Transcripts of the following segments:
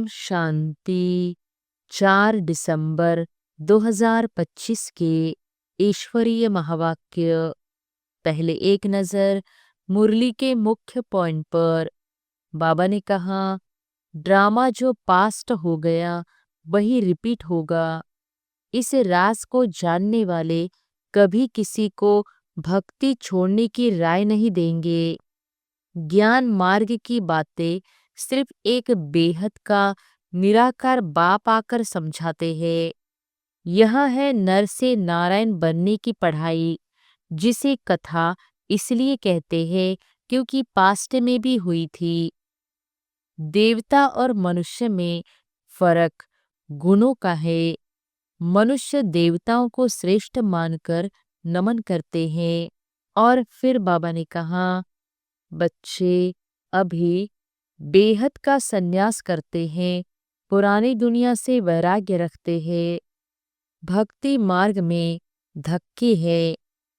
शांति। 4 दिसंबर 2025 के ईश्वरीय महावाक्य। पहले एक नज़र मुरली के मुख्य पॉइंट पर। बाबा ने कहा, ड्रामा जो पास्ट हो गया वही रिपीट होगा। इस राज को जानने वाले कभी किसी को भक्ति छोड़ने की राय नहीं देंगे। ज्ञान मार्ग की बातें सिर्फ एक बेहद का निराकार बाप आकर समझाते हैं। यह है नर से नारायण बनने की पढ़ाई, जिसे कथा इसलिए कहते हैं क्योंकि पास्ट में भी हुई थी। देवता और मनुष्य में फर्क गुणों का है। मनुष्य देवताओं को श्रेष्ठ मानकर नमन करते हैं। और फिर बाबा ने कहा, बच्चे अभी बेहद का संन्यास करते हैं, पुरानी दुनिया से वैराग्य रखते हैं। भक्ति मार्ग में धक्के है,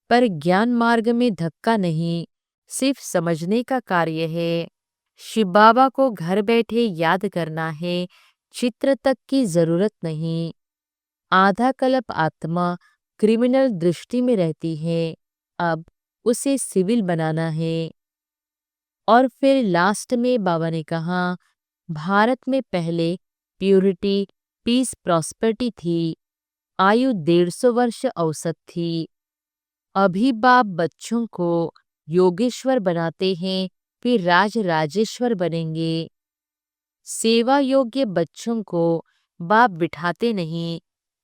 पर ज्ञान मार्ग में धक्का नहीं, सिर्फ समझने का कार्य है। शिव बाबा को घर बैठे याद करना है, चित्र तक की जरूरत नहीं। आधा कल्प आत्मा क्रिमिनल दृष्टि में रहती है, अब उसे सिविल बनाना है। और फिर लास्ट में बाबा ने कहा, भारत में पहले प्यूरिटी, पीस, प्रॉस्पेरिटी थी। आयु 150 वर्ष औसत थी। अभी बाप बच्चों को योगेश्वर बनाते हैं, फिर राज राजेश्वर बनेंगे। सेवा योग्य बच्चों को बाप बिठाते नहीं,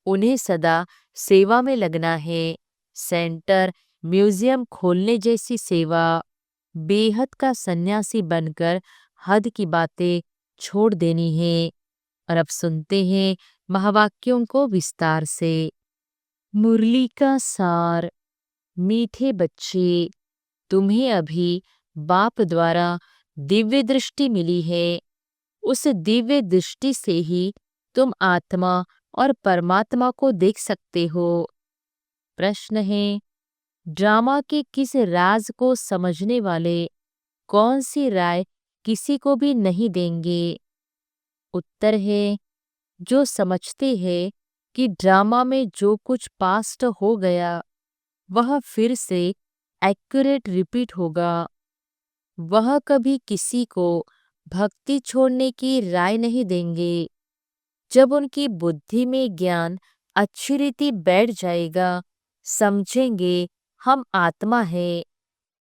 उन्हें सदा सेवा में लगना है। सेंटर, म्यूजियम खोलने जैसी सेवा। बेहद का सन्यासी बनकर हद की बातें छोड़ देनी है। और अब सुनते हैं महावाक्यों को विस्तार से। मुरली का सार। मीठे बच्चे, तुम्हें अभी बाप द्वारा दिव्य दृष्टि मिली है। उस दिव्य दृष्टि से ही तुम आत्मा और परमात्मा को देख सकते हो। प्रश्न है, ड्रामा के किस राज को समझने वाले कौन सी राय किसी को भी नहीं देंगे? उत्तर है, जो समझते हैं कि ड्रामा में जो कुछ पास्ट हो गया वह फिर से एक्यूरेट रिपीट होगा। वह कभी किसी को भक्ति छोड़ने की राय नहीं देंगे। जब उनकी बुद्धि में ज्ञान अच्छी रीति बैठ जाएगा, समझेंगे हम आत्मा है,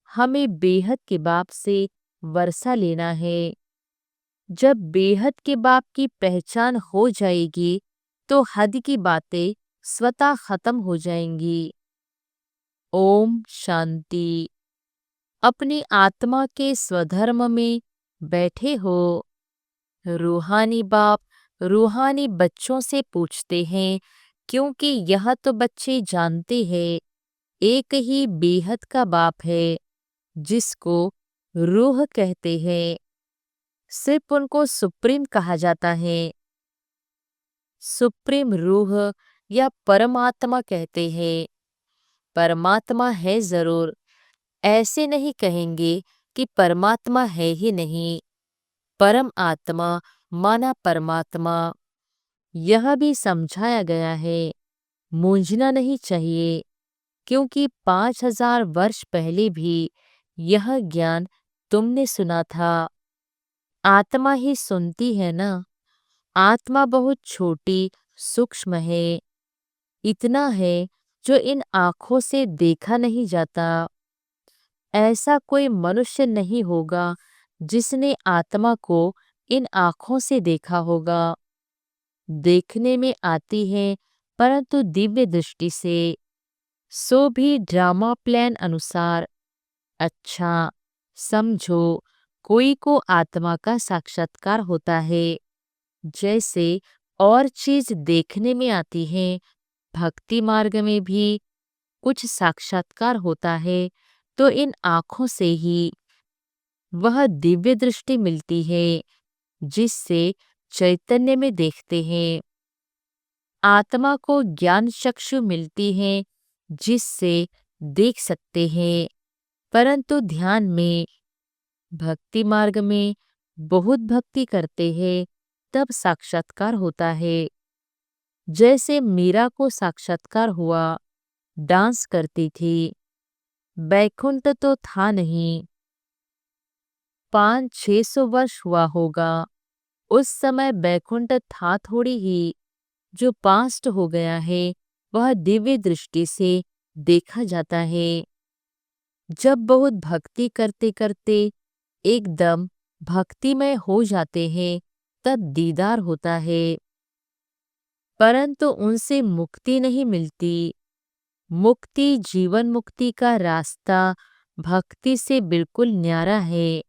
हमें बेहद के बाप से वर्षा लेना है। जब बेहद के बाप की पहचान हो जाएगी तो हद की बातें स्वतः खत्म हो जाएंगी। ओम शांति। अपनी आत्मा के स्वधर्म में बैठे हो। रूहानी बाप रूहानी बच्चों से पूछते हैं, क्योंकि यह तो बच्चे जानते हैं एक ही बेहद का बाप है, जिसको रूह कहते हैं। सिर्फ उनको सुप्रीम कहा जाता है। सुप्रीम रूह या परमात्मा कहते हैं। परमात्मा है जरूर, ऐसे नहीं कहेंगे कि परमात्मा है ही नहीं। परम आत्मा माना परमात्मा, यह भी समझाया गया है। मूंझना नहीं चाहिए, क्योंकि 5000 वर्ष पहले भी यह ज्ञान तुमने सुना था। आत्मा ही सुनती है ना। आत्मा बहुत छोटी सूक्ष्म है। इतना है जो इन आँखों से देखा नहीं जाता। ऐसा कोई मनुष्य नहीं होगा जिसने आत्मा को इन आँखों से देखा होगा। देखने में आती है, परंतु दिव्य दृष्टि से, सो भी ड्रामा प्लान अनुसार। अच्छा समझो, कोई को आत्मा का साक्षात्कार होता है, जैसे और चीज देखने में आती है। भक्ति मार्ग में भी कुछ साक्षात्कार होता है, तो इन आँखों से ही वह दिव्य दृष्टि मिलती है, जिससे चैतन्य में देखते हैं। आत्मा को ज्ञान चक्षु मिलती है, जिससे देख सकते हैं। परंतु ध्यान में, भक्ति मार्ग में बहुत भक्ति करते हैं तब साक्षात्कार होता है। जैसे मीरा को साक्षात्कार हुआ, डांस करती थी। बैकुंठ तो था नहीं। 500-600 वर्ष हुआ होगा। उस समय बैकुंठ था थोड़ी ही। जो पास्ट हो गया है वह दिव्य दृष्टि से देखा जाता है। जब बहुत भक्ति करते करते एकदम भक्तिमय हो जाते हैं तब दीदार होता है, परंतु उनसे मुक्ति नहीं मिलती। मुक्ति, जीवन मुक्ति का रास्ता भक्ति से बिल्कुल न्यारा है।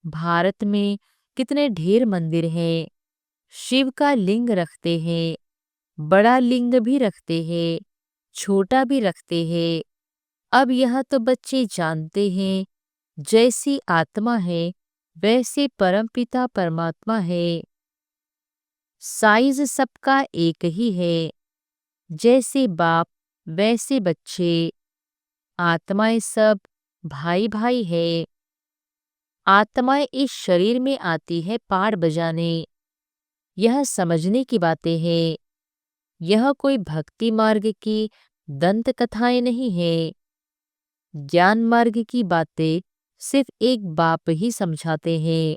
भारत में कितने ढेर मंदिर हैं। शिव का लिंग रखते हैं, बड़ा लिंग भी रखते हैं, छोटा भी रखते हैं। अब यह तो बच्चे जानते हैं, जैसी आत्मा है वैसे परमपिता परमात्मा है। साइज सबका एक ही है। जैसे बाप वैसे बच्चे। आत्माएं सब भाई भाई है। आत्माएं इस शरीर में आती है पाड़ बजाने। यह समझने की बातें हैं। यह कोई भक्ति मार्ग की दंत कथाएं नहीं है। ज्ञान मार्ग की बातें सिर्फ एक बाप ही समझाते हैं।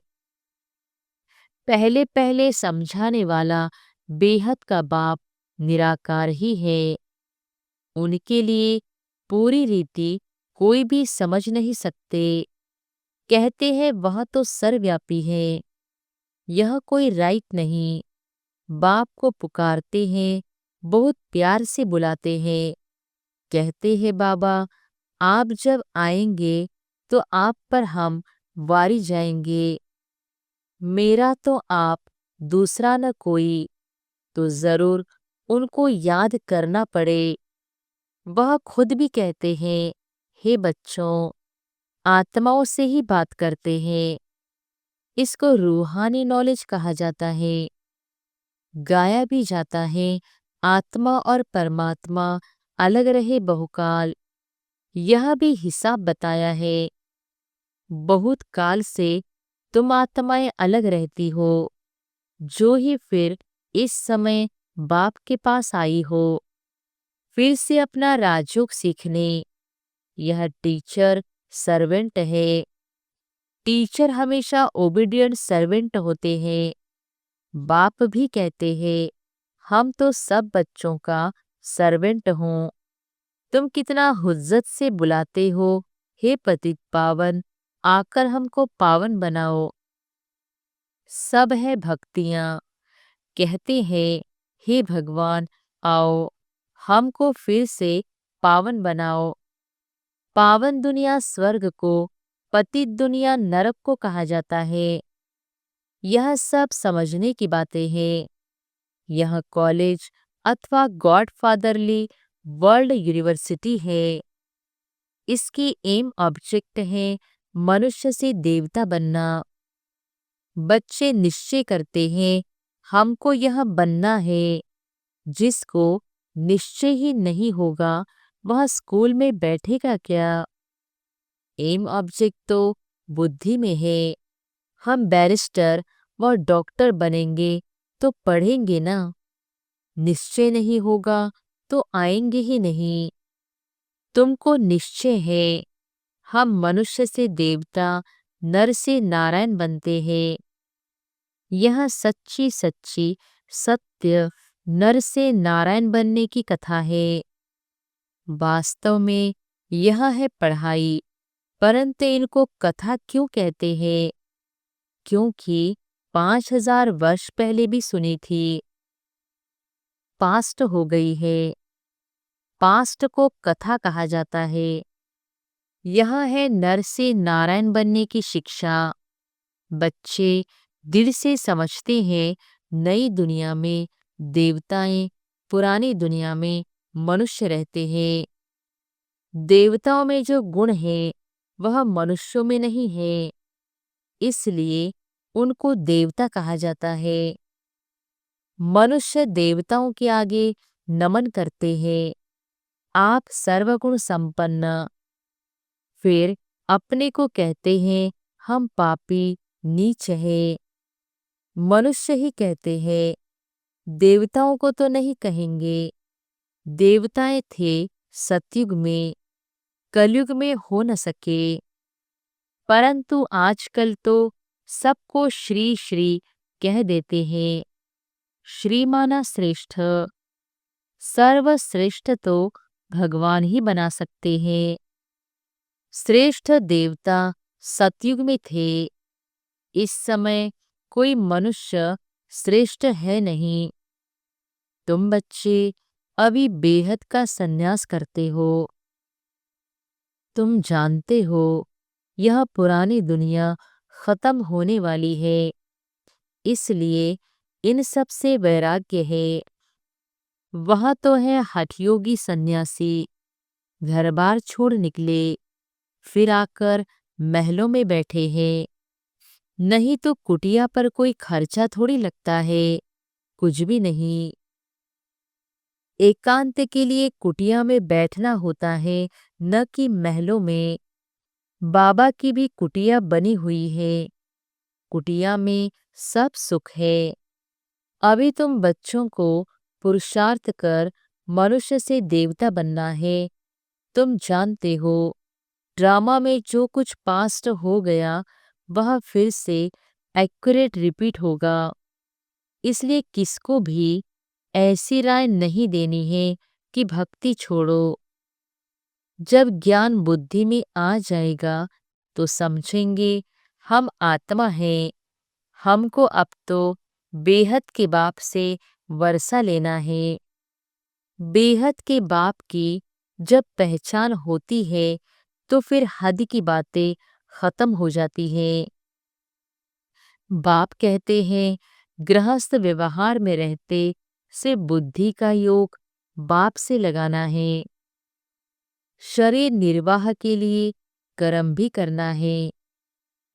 पहले पहले समझाने वाला बेहद का बाप निराकार ही है। उनके लिए पूरी रीति कोई भी समझ नहीं सकते। कहते हैं वह तो सर्वव्यापी है। यह कोई राइट नहीं। बाप को पुकारते हैं, बहुत प्यार से बुलाते हैं। कहते हैं बाबा आप जब आएंगे तो आप पर हम वारी जाएंगे। मेरा तो आप, दूसरा न कोई। तो जरूर उनको याद करना पड़े। वह खुद भी कहते हैं, हे बच्चों, आत्माओं से ही बात करते हैं। इसको रूहानी नॉलेज कहा जाता है। गाया भी जाता है, आत्मा और परमात्मा अलग रहे बहुकाल। यह भी हिसाब बताया है। बहुत काल से तुम आत्माएं अलग रहती हो, जो ही फिर इस समय बाप के पास आई हो, फिर से अपना राजयोग सीखने। यह टीचर सर्वेंट है। टीचर हमेशा ओबीडिएंट सर्वेंट होते हैं। बाप भी कहते हैं, हम तो सब बच्चों का सर्वेंट हूँ। तुम कितना हुज्जत से बुलाते हो, हे पतित पावन, आकर हमको पावन बनाओ। सब है भक्तियाँ। कहते हैं, हे भगवान आओ, हमको फिर से पावन बनाओ। पावन दुनिया स्वर्ग को, पतित दुनिया नरक को कहा जाता है। यह सब समझने की बातें हैं। यह कॉलेज अथवा गॉडफादरली वर्ल्ड यूनिवर्सिटी है। इसकी एम ऑब्जेक्ट है मनुष्य से देवता बनना। बच्चे निश्चय करते हैं, हमको यह बनना है। जिसको निश्चय ही नहीं होगा वह स्कूल में बैठेगा क्या? एम ऑब्जेक्ट तो बुद्धि में है। हम बैरिस्टर व डॉक्टर बनेंगे तो पढ़ेंगे ना। निश्चय नहीं होगा तो आएंगे ही नहीं। तुमको निश्चय है, हम मनुष्य से देवता, नर से नारायण बनते हैं। यह सच्ची सच्ची सत्य नर से नारायण बनने की कथा है। वास्तव में यह है पढ़ाई, परंतु इनको कथा क्यों कहते हैं? क्योंकि 5000 वर्ष पहले भी सुनी थी। पास्ट हो गई है। पास्ट को कथा कहा जाता है। यह है नर से नारायण बनने की शिक्षा। बच्चे दिल से समझते हैं, नई दुनिया में देवताएं, पुरानी दुनिया में मनुष्य रहते हैं। देवताओं में जो गुण है वह मनुष्यों में नहीं है, इसलिए उनको देवता कहा जाता है। मनुष्य देवताओं के आगे नमन करते हैं। आप सर्वगुण संपन्न। फिर अपने को कहते हैं हम पापी नीच है। मनुष्य ही कहते हैं, देवताओं को तो नहीं कहेंगे। देवताएं थे सतयुग में, कलयुग में हो न सके। परंतु आजकल तो सबको श्री श्री कह देते हैं। श्री माना श्रेष्ठ, सर्वश्रेष्ठ तो भगवान ही बना सकते हैं। श्रेष्ठ देवता सतयुग में थे। इस समय कोई मनुष्य श्रेष्ठ है नहीं। तुम बच्चे अभी बेहद का संन्यास करते हो। तुम जानते हो यह पुरानी दुनिया खत्म होने वाली है, इसलिए इन सब से वैराग्य है। वह तो है हठयोगी सन्यासी, घर बार छोड़ निकले, फिर आकर महलों में बैठे हैं। नहीं तो कुटिया पर कोई खर्चा थोड़ी लगता है, कुछ भी नहीं। एकांत के लिए कुटिया में बैठना होता है, न कि महलों में। बाबा की भी कुटिया बनी हुई है, कुटिया में सब सुख है। अभी तुम बच्चों को पुरुषार्थ कर मनुष्य से देवता बनना है। तुम जानते हो ड्रामा में जो कुछ पास्ट हो गया वह फिर से एक्यूरेट रिपीट होगा। इसलिए किसको भी ऐसी राय नहीं देनी है कि भक्ति छोड़ो। जब ज्ञान बुद्धि में आ जाएगा तो समझेंगे हम आत्मा हैं। हमको अब तो बेहद के बाप से वर्षा लेना है। बेहद के बाप की जब पहचान होती है तो फिर हद की बातें खत्म हो जाती हैं। बाप कहते हैं गृहस्थ व्यवहार में रहते से बुद्धि का योग बाप से लगाना है। शरीर निर्वाह के लिए कर्म भी करना है।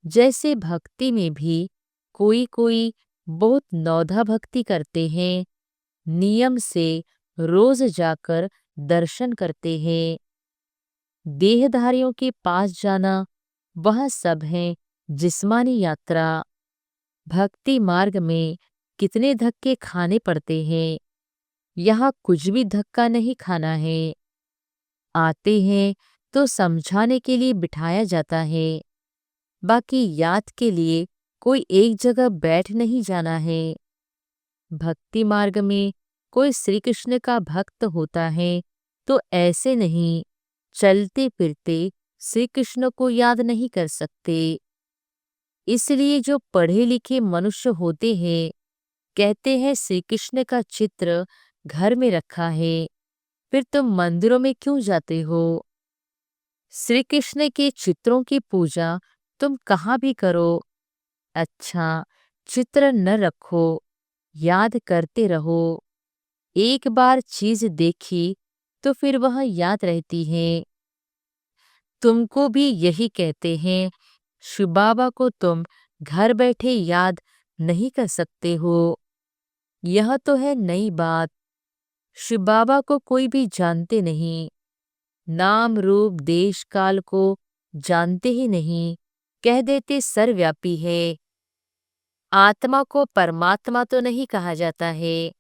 जैसे भक्ति में भी कोई कोई बहुत नौधा भक्ति करते हैं, नियम से रोज जाकर दर्शन करते हैं। देहधारियों के पास जाना वह सब है जिस्मानी यात्रा। भक्ति मार्ग में कितने धक्के खाने पड़ते हैं, यहाँ कुछ भी धक्का नहीं खाना है। आते हैं तो समझाने के लिए बिठाया जाता है, बाकी याद के लिए कोई एक जगह बैठ नहीं जाना है। भक्ति मार्ग में कोई श्री कृष्ण का भक्त होता है तो ऐसे नहीं चलते फिरते श्री कृष्ण को याद नहीं कर सकते। इसलिए जो पढ़े लिखे मनुष्य होते हैं कहते हैं श्री कृष्ण का चित्र घर में रखा है, फिर तुम मंदिरों में क्यों जाते हो? श्री कृष्ण के चित्रों की पूजा तुम कहाँ भी करो। अच्छा, चित्र न रखो, याद करते रहो। एक बार चीज देखी तो फिर वह याद रहती है। तुमको भी यही कहते हैं, शिव बाबा को तुम घर बैठे याद नहीं कर सकते हो। यह तो है नई बात। शिव बाबा को कोई भी जानते नहीं, नाम रूप देश काल को जानते ही नहीं, कह देते सर्वव्यापी है। आत्मा को परमात्मा तो नहीं कहा जाता है।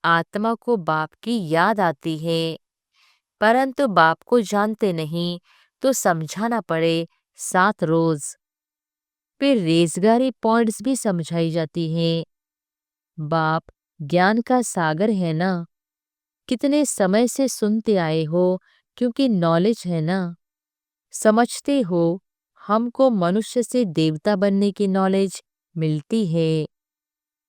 आत्मा को बाप की याद आती है, परंतु बाप को जानते नहीं तो समझाना पड़े 7 रोज। फिर रेजगारी पॉइंट्स भी समझाई जाती हैं। बाप ज्ञान का सागर है ना, कितने समय से सुनते आए हो क्योंकि नॉलेज है ना। समझते हो हमको मनुष्य से देवता बनने की नॉलेज मिलती है।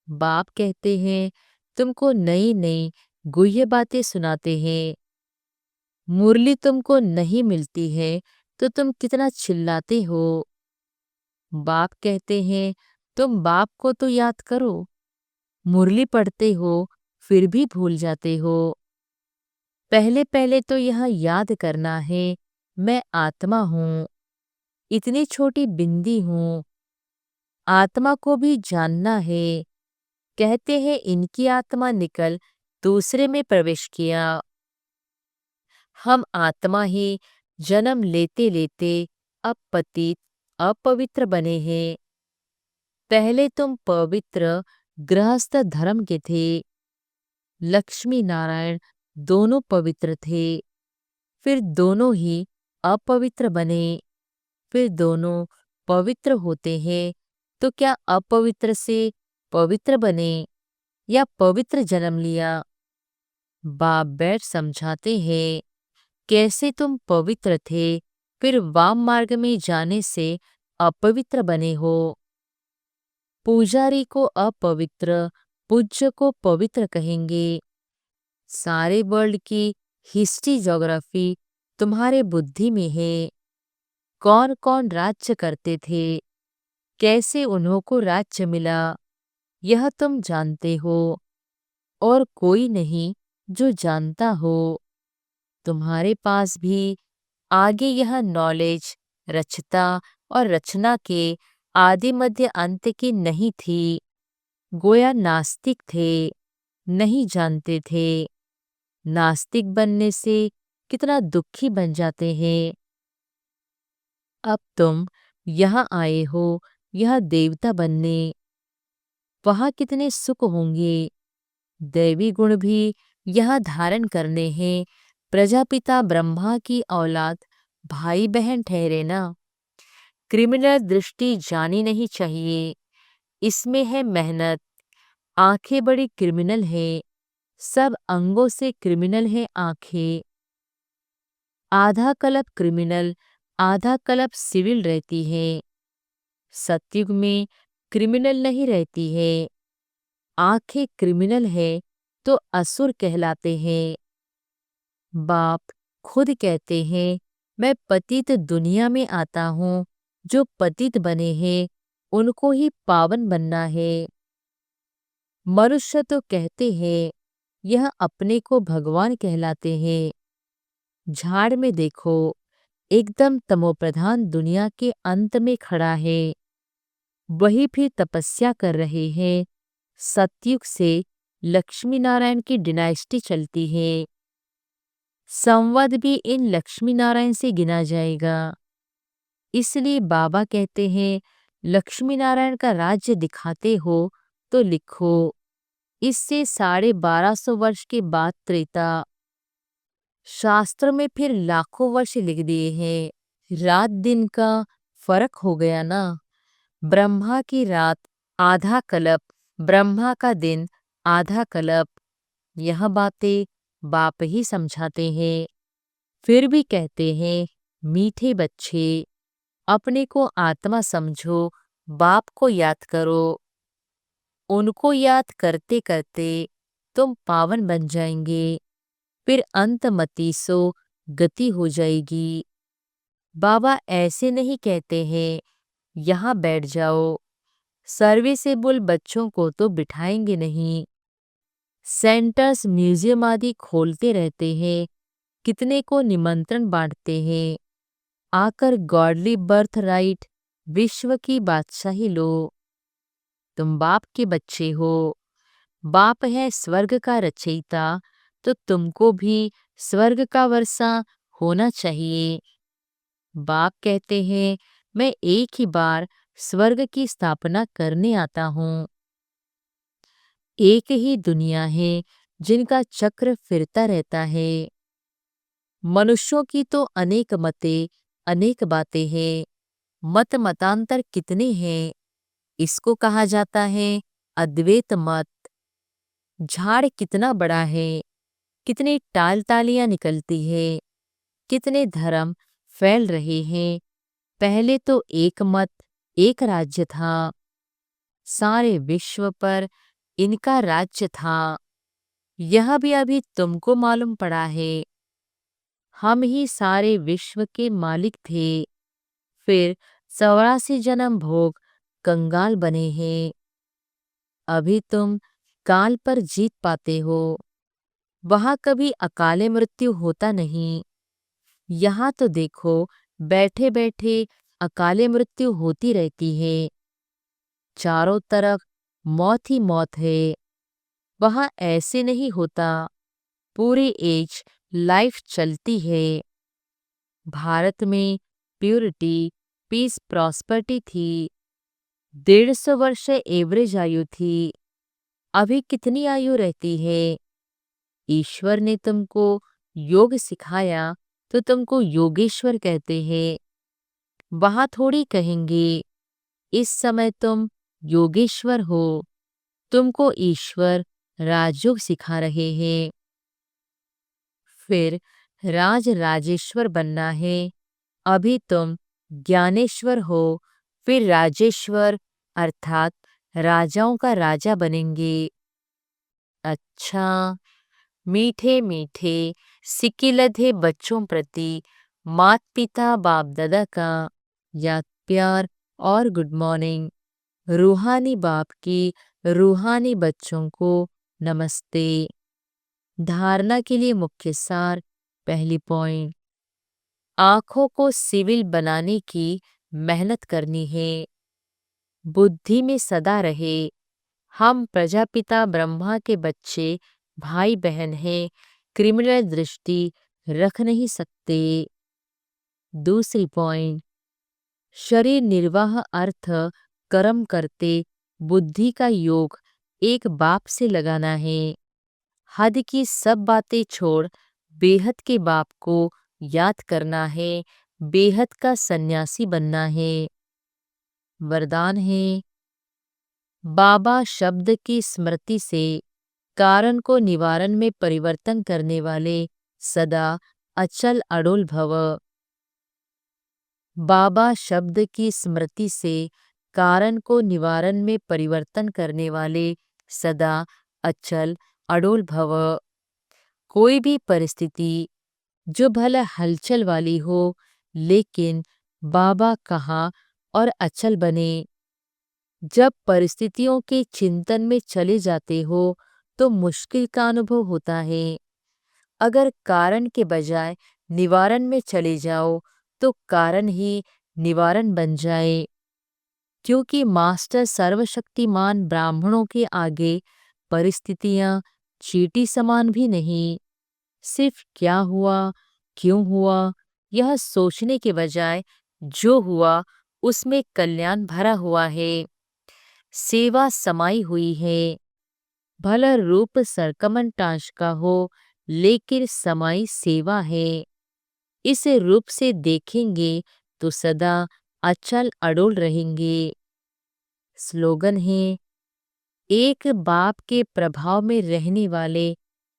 बाप कहते हैं तुमको नई नई गुह्य बातें सुनाते हैं। मुरली तुमको नहीं मिलती है तो तुम कितना चिल्लाते हो। बाप कहते हैं तुम बाप को तो याद करो, मुरली पढ़ते हो फिर भी भूल जाते हो। पहले पहले तो यह याद करना है मैं आत्मा हूँ, इतनी छोटी बिंदी हूँ। आत्मा को भी जानना है। कहते हैं इनकी आत्मा निकल दूसरे में प्रवेश किया। हम आत्मा ही जन्म लेते लेते अब पतित अपवित्र बने हैं। पहले तुम पवित्र गृहस्थ धर्म के थे। लक्ष्मी नारायण दोनों पवित्र थे, फिर दोनों ही अपवित्र बने। फिर दोनों पवित्र होते हैं तो क्या अपवित्र से पवित्र बने या पवित्र जन्म लिया? बाप बैठ समझाते हैं, कैसे तुम पवित्र थे फिर वाम मार्ग में जाने से अपवित्र बने हो। पुजारी को अपवित्र, पूज्य को पवित्र कहेंगे। सारे वर्ल्ड की हिस्ट्री ज्योग्राफी तुम्हारे बुद्धि में है। कौन कौन राज्य करते थे, कैसे उन्हों को राज्य मिला, यह तुम जानते हो और कोई नहीं जो जानता हो। तुम्हारे पास भी आगे यह नॉलेज रचता और रचना के आदि मध्य अंत की नहीं थी। गोया नास्तिक थे, नहीं जानते थे। नास्तिक बनने से कितना दुखी बन जाते हैं। अब तुम यहाँ आए हो यह देवता बनने, वहाँ कितने सुख होंगे। दैवी गुण भी यहाँ धारण करने हैं। प्रजापिता ब्रह्मा की औलाद भाई बहन ठहरे ना। क्रिमिनल दृष्टि जानी नहीं चाहिए, इसमें है मेहनत। आंखें बड़ी क्रिमिनल है, सब अंगों से क्रिमिनल है आंखें। आधा कल्प क्रिमिनल, आधा कल्प सिविल रहती है। सतयुग में क्रिमिनल नहीं रहती है। आंखें क्रिमिनल है तो असुर कहलाते हैं। बाप खुद कहते हैं, मैं पतित दुनिया में आता हूँ। जो पतित बने हैं उनको ही पावन बनना है। मनुष्य तो कहते हैं, यह अपने को भगवान कहलाते हैं। झाड़ में देखो, एकदम तमोप्रधान दुनिया के अंत में खड़ा है। वही फिर तपस्या कर रहे हैं। सतयुग से लक्ष्मी नारायण की डिनाइस्टी चलती है। संवद भी इन लक्ष्मी नारायण से गिना जाएगा। इसलिए बाबा कहते हैं, लक्ष्मी नारायण का राज्य दिखाते हो तो लिखो। इससे 1250 वर्ष के बाद त्रेता। शास्त्र में फिर लाखों वर्ष लिख दिए हैं। रात दिन का फर्क हो गया ना। ब्रह्मा की रात आधा कल्प, ब्रह्मा का दिन आधा कल्प। यह बातें बाप ही समझाते हैं। फिर भी कहते हैं, मीठे बच्चे अपने को आत्मा समझो, बाप को याद करो। उनको याद करते करते तुम पावन बन जाएंगे। फिर अंतमति सो गति हो जाएगी। बाबा ऐसे नहीं कहते हैं, यहाँ बैठ जाओ। सर्विसेबल बच्चों को तो बिठाएंगे नहीं। सेंटर्स, म्यूजियम आदि खोलते रहते हैं। कितने को निमंत्रण बांटते हैं, आकर गॉडली बर्थ राइट, विश्व की बादशाही लो। तुम बाप के बच्चे हो। बाप है स्वर्ग का रचयिता, तो तुमको भी स्वर्ग का वर्षा होना चाहिए। बाप कहते हैं, मैं एक ही बार स्वर्ग की स्थापना करने आता हूँ। एक ही दुनिया है जिनका चक्र फिरता रहता है। मनुष्यों की तो अनेक मतें, अनेक बातें हैं। मत मतांतर कितने हैं, इसको कहा जाता है अद्वैत मत। झाड़ कितना बड़ा है, कितनी टाल तालियां निकलती है, कितने धर्म फैल रहे हैं। पहले तो एक मत, एक राज्य था। सारे विश्व पर इनका राज्य था। यह भी अभी तुमको मालूम पड़ा है। हम ही सारे विश्व के मालिक थे। फिर 84 जन्म भोग कंगाल बने हैं। अभी तुम काल पर जीत पाते हो। वहां कभी अकाले मृत्यु होता नहीं। यहाँ तो देखो, बैठे बैठे अकाले मृत्यु होती रहती है। चारों तरफ मौत ही मौत है। वहां ऐसे नहीं होता। पूरी एज लाइफ चलती है। भारत में प्योरिटी, पीस, प्रॉस्पेरिटी थी। 150 वर्ष एवरेज आयु थी। अभी कितनी आयु रहती है? ईश्वर ने तुमको योग सिखाया तो तुमको योगेश्वर कहते हैं। वहां थोड़ी कहेंगे इस समय तुम योगेश्वर हो। तुमको ईश्वर राजयोग सिखा रहे हैं। फिर राजेश्वर बनना है। अभी तुम ज्ञानेश्वर हो, फिर राजेश्वर अर्थात राजाओं का राजा बनेंगे। अच्छा, मीठे मीठे सिकिलधे बच्चों प्रति मात पिता बाप दादा का याद प्यार और गुड मॉर्निंग। रूहानी बाप की रूहानी बच्चों को नमस्ते। धारणा के लिए मुख्य सार। पहली पॉइंट, आंखों को सिविल बनाने की मेहनत करनी है। बुद्धि में सदा रहे हम प्रजापिता ब्रह्मा के बच्चे भाई बहन हैं, क्रिमिनल दृष्टि रख नहीं सकते। दूसरी पॉइंट, शरीर निर्वाह अर्थ कर्म करते बुद्धि का योग एक बाप से लगाना है। हद की सब बातें छोड़ बेहद के बाप को याद करना है। बेहद का सन्यासी बनना है। वरदान है, बाबा शब्द की स्मृति से कारण को निवारण में परिवर्तन करने वाले सदा अचल अडोल भव। बाबा शब्द की स्मृति से कारण को निवारण में परिवर्तन करने वाले सदा अचल अडोल भव। कोई भी परिस्थिति जो भला हलचल वाली हो, लेकिन बाबा कहाँ और अचल बने। जब परिस्थितियों के चिंतन में चले जाते हो तो मुश्किल का अनुभव होता है। अगर कारण के बजाय निवारण में चले जाओ तो कारण ही निवारण बन जाए। क्योंकि मास्टर सर्वशक्तिमान ब्राह्मणों के आगे परिस्थितियां चींटी समान भी नहीं। सिर्फ क्या हुआ, क्यों हुआ, यह सोचने के बजाय जो हुआ उसमें कल्याण भरा हुआ है। सेवा समाई हुई है। भला रूप सरकमंटाश का हो, लेकिन समाई सेवा है। इस रूप से देखेंगे तो सदा अचल अडोल रहेंगे। स्लोगन है, एक बाप के प्रभाव में रहने वाले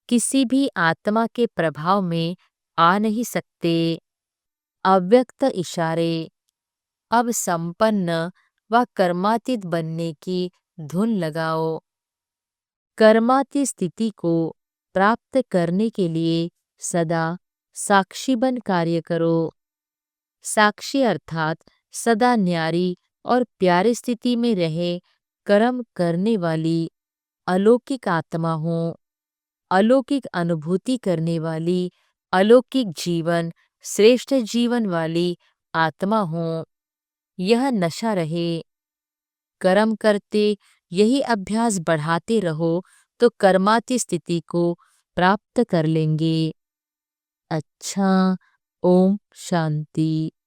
किसी भी आत्मा के प्रभाव में आ नहीं सकते। अव्यक्त इशारे। अब संपन्न व कर्मातीत बनने की धुन लगाओ। कर्मातीत स्थिति को प्राप्त करने के लिए सदा साक्षी बन कार्य करो। साक्षी अर्थात सदा न्यारी और प्यारी स्थिति में रहे कर्म करने वाली अलौकिक आत्मा हो। अलौकिक अनुभूति करने वाली अलौकिक जीवन श्रेष्ठ जीवन वाली आत्मा हो। यह नशा रहे। कर्म करते यही अभ्यास बढ़ाते रहो तो कर्माती स्थिति को प्राप्त कर लेंगे। अच्छा, ओम शांति।